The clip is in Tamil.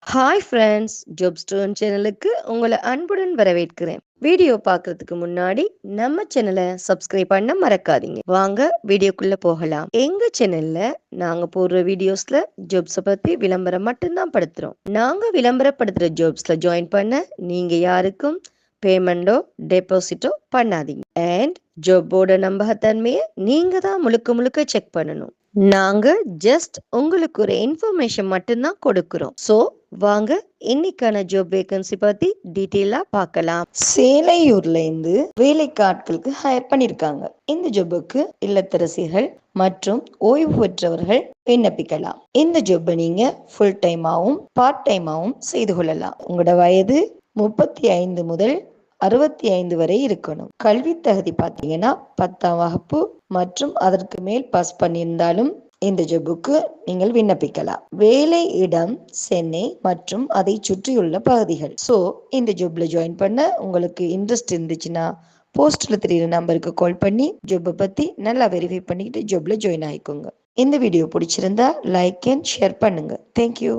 ஹாய் ஃப்ரெண்ட்ஸ், ஜாப் ஸ்டோன் சேனலுக்கு உங்களை அன்புடன் வரவேற்கிறேன். வீடியோ பார்க்கறதுக்கு முன்னாடி நம்ம சேனலை சப்ஸ்கிரைப் பண்ண மறக்காதீங்க. வாங்க வீடியோக்குள்ள போகலாம். எங்க சேனல்ல நாங்க போடுற வீடியோஸ்ல ஜாப்ஸை பத்தி விளம்பரம் மட்டும்தான் படுத்துறோம். நாங்க விளம்பரப்படுத்துற ஜாப்ஸ்ல ஜாயின் பண்ண நீங்க யாருக்கும் பேமெண்டோ டெபாசிட்டோ பண்ணாதீங்க. அண்ட் ஜாப்போட நம்பகத்தன்மையை நீங்க தான் முழுக்க முழுக்க செக் பண்ணணும். நாங்க ஜஸ்ட் உங்களுக்கு ஒரு இன்ஃபர்மேஷன் மட்டும்தான் கொடுக்கிறோம். ஸோ வாங்க இன்னைக்கான ஜாப் வேகன்சி பத்தி டீட்டெயிலா பார்க்கலாம். சேலையூர்ல இருந்து வேலைக்கு ஆட்களுக்கு ஹையர் பண்ணிருக்காங்க. இந்த ஜாபுக்கு இல்லத்தரசிகள் மற்றும் ஓய்வு பெற்றவர்கள் விண்ணப்பிக்கலாம். இந்த ஜாப்பை நீங்க ஃபுல் டைமாவும் பார்ட் டைமாவும் செய்து கொள்ளலாம். உங்களோட வயது 35 முதல் 65 வரை இருக்கணும். கல்வி தகுதி பார்த்தீங்கன்னா 10ஆம் வகுப்பு மற்றும் அதற்கு மேல் பாஸ் பண்ணியிருந்தாலும் இந்த ஜாபுக்கு நீங்கள் விண்ணப்பிக்கலாம். வேலை இடம் சென்னை மற்றும் அதை சுற்றியுள்ள பகுதிகள். ஸோ இந்த ஜாப்ல ஜாயின் பண்ண உங்களுக்கு இன்ட்ரெஸ்ட் இருந்துச்சுன்னா போஸ்ட்ல தெரியுற நம்பருக்கு கால் பண்ணி ஜாப்பை பத்தி நல்லா வெரிஃபை பண்ணிக்கிட்டு ஜாப்ல ஜாயின் ஆயிக்கோங்க. இந்த வீடியோ பிடிச்சிருந்தா லைக் அண்ட் ஷேர் பண்ணுங்க. தேங்க்யூ.